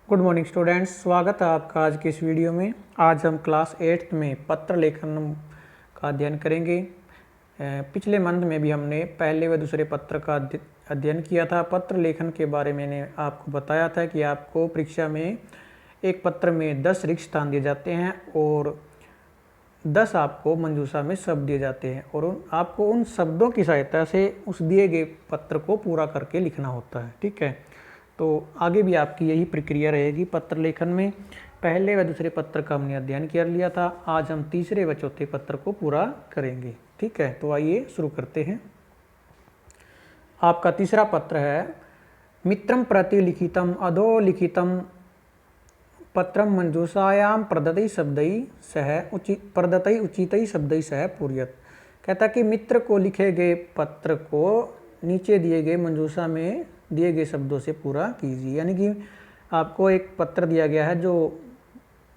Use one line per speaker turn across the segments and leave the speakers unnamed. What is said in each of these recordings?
Good morning students, स्वागत है आपका आज की इस वीडियो में। आज हम क्लास 8th में पत्र लेखन का अध्ययन करेंगे। पिछले मंथ में भी हमने पहले व दूसरे पत्र का अध्ययन किया था। पत्र लेखन के बारे में मैंने आपको बताया था कि आपको परीक्षा में एक पत्र में 10 रिक्त स्थान दिए जाते हैं और 10 आपको मंजूषा में शब्द दिए जाते हैं और आपको उन शब्दों की सहायता से उस दिए गए पत्र को पूरा करके लिखना होता है। ठीक है, तो आगे भी आपकी यही प्रक्रिया रहेगी पत्र लेखन में। पहले व दूसरे पत्र का हमने अध्ययन कर लिया था। आज हम तीसरे व चौथे पत्र को पूरा करेंगे। ठीक है, तो आइए शुरू करते हैं। आपका तीसरा पत्र है मित्रं प्रति लिखितम अधोलिखितम पत्रम मंजूषायाम प्रदत्तै उचितै शब्दै सह पूर्यत। कहता कि मित्र को लिखे गए पत्र को नीचे दिए गए मंजूषा में दिए गए शब्दों से पूरा कीजिए। यानी कि आपको एक पत्र दिया गया है जो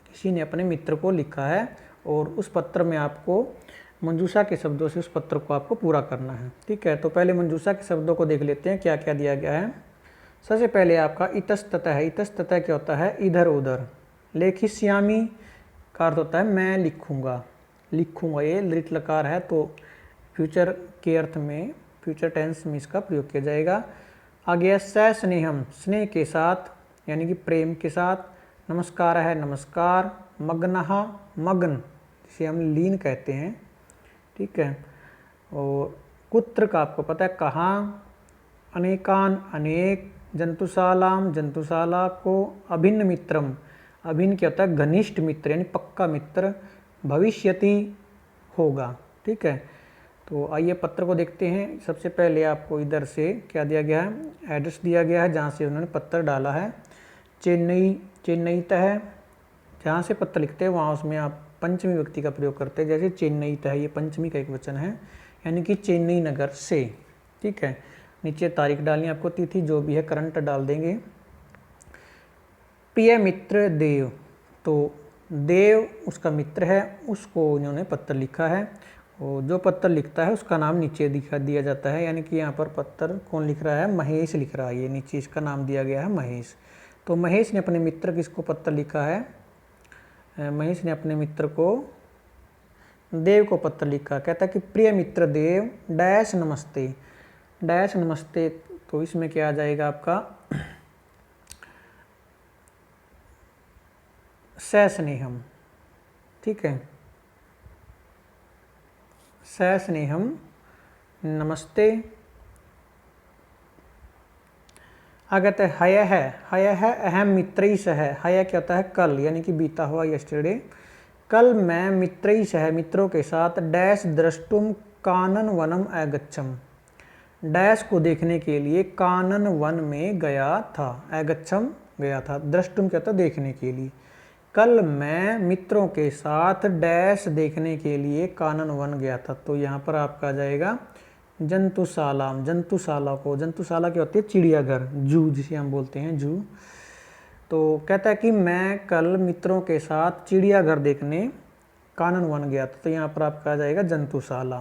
किसी ने अपने मित्र को लिखा है और उस पत्र में आपको मंजूषा के शब्दों से उस पत्र को आपको पूरा करना है। ठीक है, तो पहले मंजूषा के शब्दों को देख लेते हैं क्या क्या दिया गया है। सबसे पहले आपका इतस्ततः है। इतस्ततः क्या होता है? इधर उधर। लेखिष्यामि का अर्थ होता है मैं लिखूंगा, लिखूंगा। ये लिट लकार है तो फ्यूचर के अर्थ में, फ्यूचर टेंस में इसका प्रयोग किया जाएगा। आगे स स्नेहम, स्नेह के साथ यानी कि प्रेम के साथ। नमस्कार है नमस्कार। मग्नः, मग्न जिसे हम लीन कहते हैं। ठीक है, और कुत्र का आपको पता है कहाँ। अनेकान, अनेक। जंतुशालाम, जंतुशाला को। अभिन्न मित्रम, अभिन्न क्या होता है? घनिष्ठ मित्र यानी पक्का मित्र। भविष्यति, होगा। ठीक है, तो आइए पत्र को देखते हैं। सबसे पहले आपको इधर से क्या दिया गया है? एड्रेस दिया गया है जहाँ से उन्होंने पत्र डाला है। चेन्नई, चेन्नईतः है जहाँ से पत्र लिखते हैं वहाँ उसमें आप पंचमी व्यक्ति का प्रयोग करते हैं। जैसे चेन्नईतः, ये पंचमी का एक वचन है यानी कि चेन्नई नगर से। ठीक है, नीचे तारीख डालनी आपको, तिथि जो भी है करंट डाल देंगे। प्रिय मित्र देव, तो देव उसका मित्र है, उसको इन्होंने पत्र लिखा है और जो पत्र लिखता है उसका नाम नीचे दिया जाता है। यानी कि यहाँ पर पत्र कौन लिख रहा है? महेश लिख रहा है। ये नीचे इसका नाम दिया गया है महेश। तो महेश ने अपने मित्र किसको पत्र लिखा है? महेश ने अपने मित्र को देव को पत्र लिखा। कहता है कि प्रिय मित्र देव डैश नमस्ते, डैश नमस्ते। तो इसमें क्या आ जाएगा आपका? सस्नेहम। ठीक है, सस्नेहम नमस्ते। आगत है हय है। हय है अहम मित्रैः सह। हय क्या होता है? कल यानी कि बीता हुआ, यस्टरडे। कल मैं मित्रैः सह, मित्रों के साथ डैश द्रष्टुम कानन वनम अगच्छम, डैश को देखने के लिए कानन वन में गया था। अगच्छम गया था, द्रष्टुम क्या था? देखने के लिए। कल मैं मित्रों के साथ डैश देखने के लिए कानन वन गया था। तो यहाँ पर आपका आ जाएगा जंतुशाला। जंतुशाला को, जंतुशाला क्या होती है? चिड़ियाघर, जू जिसे हम बोलते हैं, जू। तो कहता है कि मैं कल मित्रों के साथ चिड़ियाघर देखने कानन वन गया था। तो यहाँ पर आपका आ जाएगा जंतुशाला।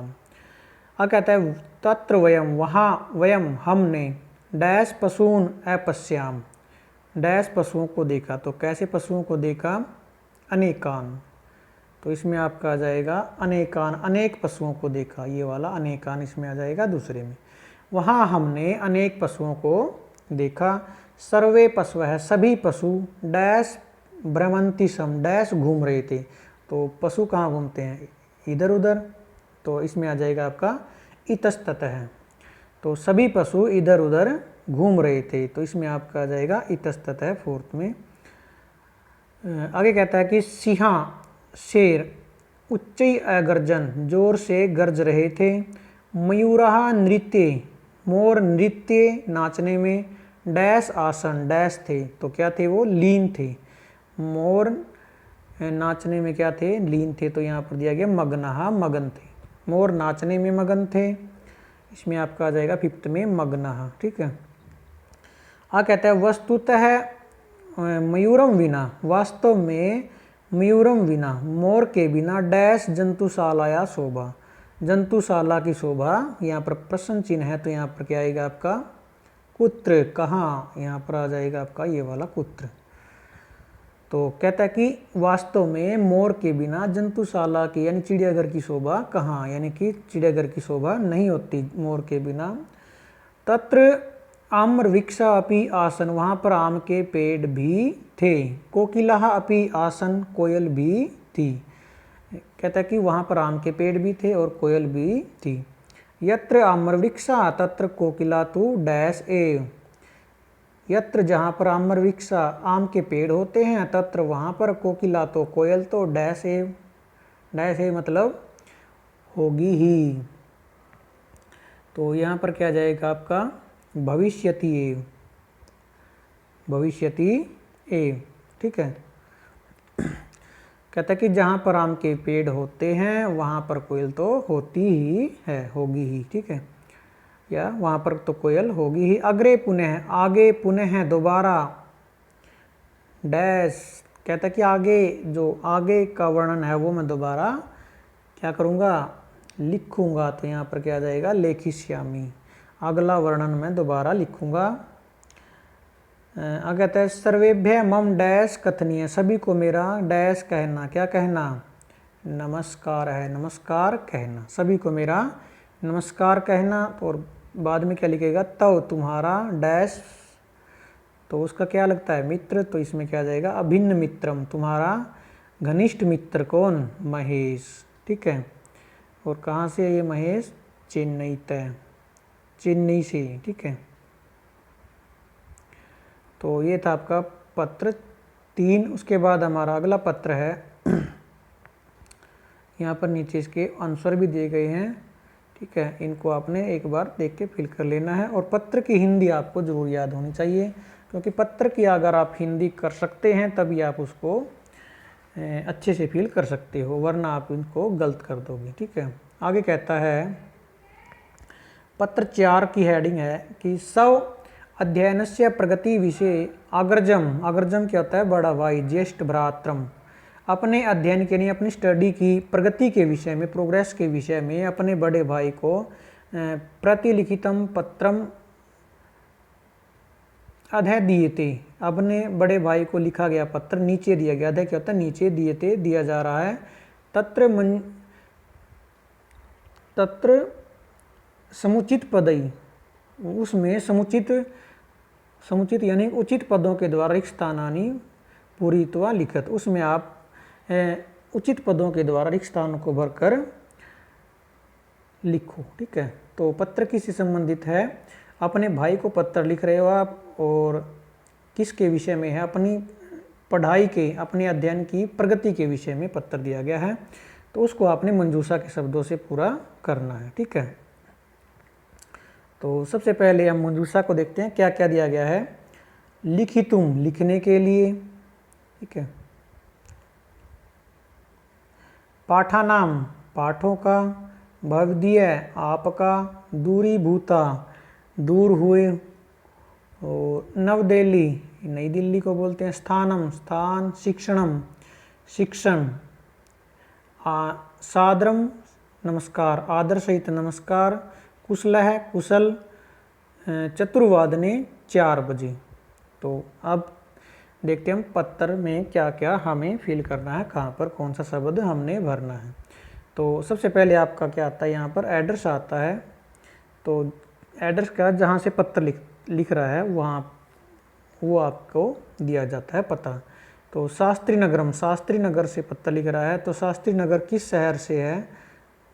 अब कहता है तत्र वयम, वहाँ वयम हमने डैश पशून अपश्याम, डैश पशुओं को देखा। तो कैसे पशुओं को देखा? अनेकान। तो इसमें आपका आ जाएगा अनेकान, अनेक पशुओं को देखा। ये वाला अनेकान इसमें आ जाएगा दूसरे में। वहाँ हमने अनेक पशुओं को देखा। सर्वे पशु है, सभी पशु डैश भ्रमंती सम, डैश घूम रहे थे। तो पशु कहाँ घूमते हैं? इधर उधर। तो इसमें आ जाएगा आपका इतस्ततः है। तो सभी पशु इधर उधर घूम रहे थे। तो इसमें आपका आ जाएगा इतस्ततः फोर्थ में। आगे कहता है कि सिंहा, शेर उच्चई अगर्जन, जोर से गरज रहे थे। मयूरहा नृत्य, मोर नृत्य नाचने में। डैश आसन, डैश थे तो क्या थे? वो लीन थे। मोर नाचने में क्या थे? लीन थे। तो यहाँ पर दिया गया मग्नहा, मगन थे। मोर नाचने में मगन थे। इसमें आपका आ जाएगा फिफ्थ में मग्नहा। ठीक है, कहता है वस्तुतः मयूरम विना, वास्तव में मयूरम विना, मोर के बिना डैश जंतुशालाया शोभा, जंतुशाला की शोभा। यहाँ पर प्रश्न चिन्ह है तो यहाँ पर क्या आएगा आपका? कुत्र, कहाँ। यहाँ पर आ जाएगा आपका ये वाला कुत्र। तो कहता है कि वास्तव में मोर के बिना जंतुशाला की यानी चिड़ियाघर की शोभा कहाँ, यानी कि चिड़ियाघर की शोभा नहीं होती मोर के बिना। तत्र आम्र वृक्षा अपि आसन, वहाँ पर आम के पेड़ भी थे। कोकिलाः अपि आसन, कोयल भी थी। कहता है कि वहाँ पर आम के पेड़ भी थे और कोयल भी थी। यत्र आम्र वृक्षा तत्र कोकिला तु डैश एव, यत्र जहाँ पर आम्र वृक्षा आम के पेड़ होते हैं, तत्र वहाँ पर कोकिला तो कोयल तो डैश एव, डैश एव मतलब होगी ही। तो यहाँ पर क्या जाएगा आपका भविष्यति एव, भविष्यति एव, ठीक है। कहता है कि जहाँ पर आम के पेड़ होते हैं वहाँ पर कोयल तो होती ही है, होगी ही, ठीक है, या वहाँ पर तो कोयल होगी ही। अग्रे पुनः, आगे पुनः दोबारा, डैश कहता है कि आगे जो आगे का वर्णन है वो मैं दोबारा क्या करूँगा, लिखूँगा। तो यहाँ पर क्या आ जाएगा लेखिष्यामि, अगला वर्णन मैं दोबारा लिखूँगा। आगे कहता है सर्वेभ्य मम डैश कथनीय, सभी को मेरा डैश कहना, क्या कहना, नमस्कार है, नमस्कार कहना, सभी को मेरा नमस्कार कहना। और बाद में क्या लिखेगा, तव तुम्हारा डैश, तो उसका क्या लगता है मित्र, तो इसमें क्या जाएगा अभिन्न मित्रम, तुम्हारा घनिष्ठ मित्र कौन, महेश, ठीक है। और कहाँ से है ये महेश, चेन्नई तय, चेन्नई से, ठीक है। तो ये था आपका पत्र 3। उसके बाद हमारा अगला पत्र है, यहाँ पर नीचे इसके आंसर भी दिए गए हैं, ठीक है। इनको आपने एक बार देख के फिल कर लेना है। और पत्र की हिंदी आपको ज़रूर याद होनी चाहिए, क्योंकि पत्र की अगर आप हिंदी कर सकते हैं तभी आप उसको अच्छे से फिल कर सकते हो, वरना आप इनको गलत कर दोगे, ठीक है। आगे कहता है पत्र 4 की हेडिंग है कि सव अध्ययनस्य प्रगति विषय अग्रजम, अग्रजम क्या होता है, बड़ा भाई, ज्येष्ठ भ्रात्रम, अपने अध्ययन के लिए अपनी स्टडी की प्रगति के विषय में, प्रोग्रेस के विषय में अपने बड़े भाई को प्रतिलिखितम पत्रम अधय दिएते, अपने बड़े भाई को लिखा गया पत्र नीचे दिया गया, अधय क्या होता है नीचे, दिएते दिया जा रहा है। तत्र समुचित पदई, उसमें समुचित यानी उचित पदों के द्वारा रिक्त स्थानानि पूरित्वा लिखत, उसमें आप उचित पदों के द्वारा रिक्त स्थानों को भरकर लिखो, ठीक है। तो पत्र किससे संबंधित है, अपने भाई को पत्र लिख रहे हो आप, और किसके विषय में है, अपनी पढ़ाई के, अपने अध्ययन की प्रगति के विषय में पत्र दिया गया है। तो उसको आपने मंजूषा के शब्दों से पूरा करना है, ठीक है। तो सबसे पहले हम मंजूषा को देखते हैं, क्या क्या दिया गया है। लिखितुम लिखने के लिए, ठीक है। पाठानाम पाठों का, भवदीय आपका, दूरीभूता दूर हुए, और नवदिल्ली नई दिल्ली को बोलते हैं, स्थानम स्थान, शिक्षणम शिक्षण, सादरम नमस्कार, आदर सहित नमस्कार, कुशल है कुशल, चतुर्वादने 4 बजे। तो अब देखते हैं हम पत्र में क्या क्या हमें फिल करना है, कहाँ पर कौन सा शब्द हमने भरना है। तो सबसे पहले आपका क्या आता है, यहाँ पर एड्रेस आता है। तो एड्रेस का जहाँ से पत्र लिख रहा है वहाँ वो आपको दिया जाता है पता। तो शास्त्री नगरम, शास्त्री नगर से पत्र लिख रहा है, तो शास्त्री नगर किस शहर से है,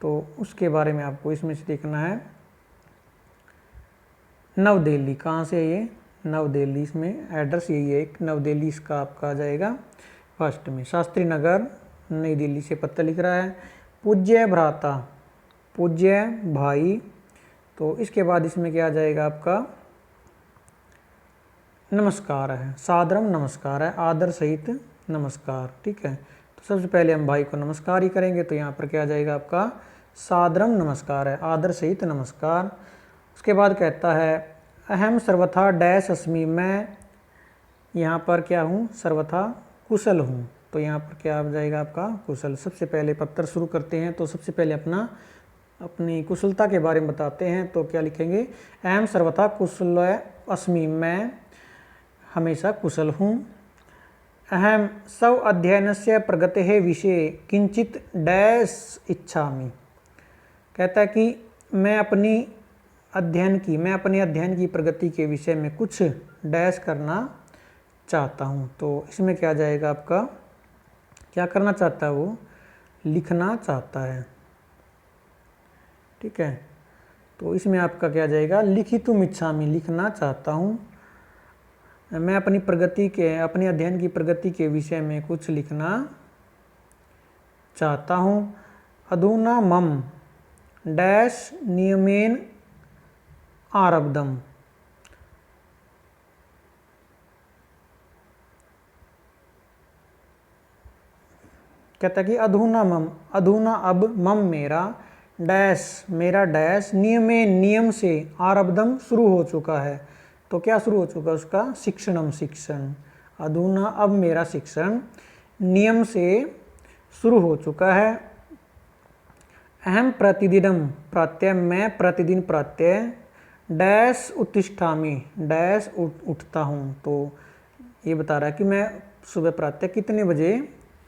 तो उसके बारे में आपको इसमें से देखना है। नवदिल्ली, कहाँ से है ये, नवदिल्ली, इसमें एड्रेस यही है, एक नवदिल्ली इसका आपका आ जाएगा फर्स्ट में। शास्त्री नगर नई दिल्ली से पत्र लिख रहा है। पूज्य भ्राता, पूज्य भाई, तो इसके बाद इसमें क्या आ जाएगा आपका, नमस्कार है, सादरम नमस्कार है, आदर सहित नमस्कार, ठीक है। तो सबसे पहले हम भाई को नमस्कार ही करेंगे, तो यहाँ पर क्या आ जाएगा आपका, सादरम नमस्कार है, आदर सहित नमस्कार। उसके बाद कहता है अहम सर्वथा डैश अस्मि, मैं यहाँ पर क्या हूँ, सर्वथा कुशल हूँ। तो यहाँ पर क्या आ जाएगा आपका कुशल। सबसे पहले पत्र शुरू करते हैं, तो सबसे पहले अपनी कुशलता के बारे में बताते हैं। तो क्या लिखेंगे, अहम सर्वथा कुशल अस्मि, मैं हमेशा कुशल हूँ। अहम स्व अध्ययनस्य प्रगतेः विषये किंचित डैश इच्छामि। कहता है कि मैं अपने अध्ययन की प्रगति के विषय में कुछ डैश करना चाहता हूँ। तो इसमें क्या जाएगा आपका, क्या करना चाहता है वो, लिखना चाहता है। ठीक है, तो इसमें आपका क्या जाएगा, लिखितुम इच्छामि, लिखना चाहता हूँ। मैं अपने अध्ययन की प्रगति के विषय में कुछ लिखना चाहता हूँ। अधुना मम डैश नियमेन आरब्धम। कहता है कि अधुना अब मम मेरा डैश नियम से आरब्धम शुरू हो चुका है। तो क्या शुरू हो चुका है उसका, शिक्षण। अधुना अब मेरा शिक्षण नियम से शुरू हो चुका है। अहम प्रतिदिनम प्रत्यय, मैं प्रतिदिन प्रत्यय डैश उत्तिष्ठामि, डैश उठता हूँ। तो ये बता रहा है कि मैं सुबह प्रातः कितने बजे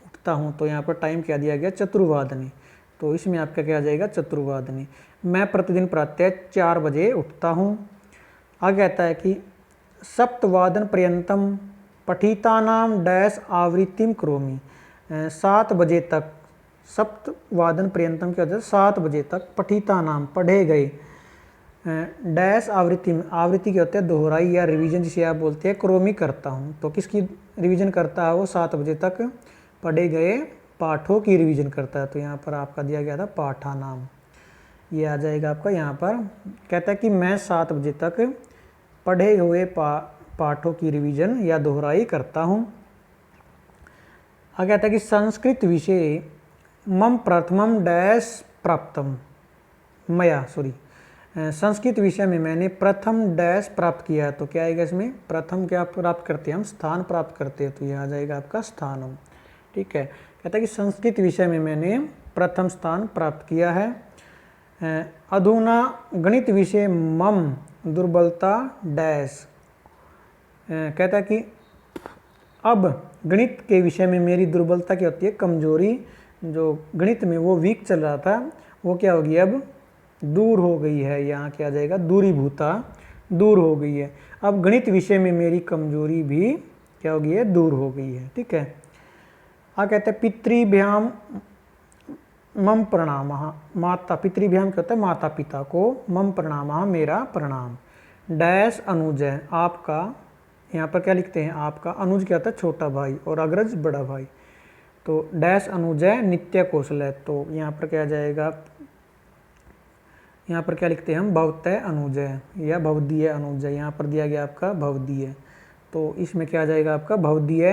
उठता हूँ। तो यहाँ पर टाइम क्या दिया गया, चतुर्वादने। तो इसमें आपका क्या जाएगा, चतुर्वादने। मैं प्रतिदिन प्रातः 4 बजे उठता हूँ। आगे कहता है कि सप्तवादन पर्यंतम पठितानाम डैश आवृत्तिम करोमि। 7 बजे तक, सप्तवादन पर्यंतम क्या होता है, 7 बजे तक, पठितानाम पढ़े गए, डैश आवृत्ति क्या होता है, दोहराई या रिवीजन जिसे आप बोलते हैं, करोमि करता हूँ। तो किसकी रिवीजन करता है वो, 7 बजे तक पढ़े गए पाठों की रिवीजन करता है। तो यहाँ पर आपका दिया गया था पाठानाम, ये आ जाएगा आपका। यहाँ पर कहता है कि मैं 7 बजे तक पढ़े हुए पाठों की रिवीजन या दोहराई करता हूँ। आगे कहता है कि संस्कृत विषय मम प्रथमम डैश प्राप्तम मया, संस्कृत विषय में मैंने प्रथम डैश प्राप्त किया। तो क्या आएगा इसमें, प्रथम क्या प्राप्त करते हैं हम, स्थान प्राप्त करते हैं। तो यह आ जाएगा आपका स्थानम। ठीक है, कहता है कि संस्कृत विषय में मैंने प्रथम स्थान प्राप्त किया है। अधुना गणित विषय मम दुर्बलता डैश। कहता है कि अब गणित के विषय में मेरी दुर्बलता क्या होती है, कमजोरी। जो गणित में वो वीक चल रहा था वो क्या होगी, अब दूर हो गई है। यहाँ क्या आ जाएगा, दूरीभूता, दूर हो गई है। अब गणित विषय में मेरी कमजोरी भी क्या हो गई है, दूर हो गई है। ठीक है, कहते हैं पितृभ्याम मम प्रणामः, पितृभ्याम क्या होता है, माता पिता को, मम प्रणामः मेरा प्रणाम। डैश अनुज है आपका, यहाँ पर क्या लिखते हैं, आपका अनुज क्या होता है, छोटा भाई, और अग्रज बड़ा भाई। तो डैश अनुज है नित्य कौशल है। तो यहाँ पर क्या जाएगा, यहाँ पर क्या लिखते हैं हम, भवतः अनुज है या भवदीय अनुज है। यहाँ पर दिया गया आपका भवदीय, तो इसमें क्या जाएगा आपका भवदीय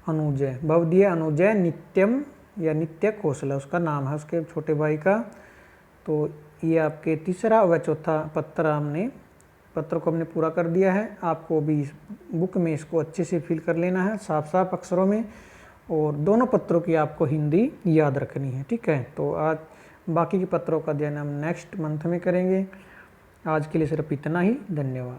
अनुज है। भवदीय अनुज है नित्यम या नित्य कौशल है, उसका नाम है उसके छोटे भाई का। तो ये आपके तीसरा व चौथा पत्र को हमने पूरा कर दिया है। आपको भी इस बुक में इसको अच्छे से फिल कर लेना है, साफ साफ अक्षरों में, और दोनों पत्रों की आपको हिंदी याद रखनी है। ठीक है, तो आज बाकी के पत्रों का अध्ययन हम नेक्स्ट मंथ में करेंगे। आज के लिए सिर्फ इतना ही, धन्यवाद।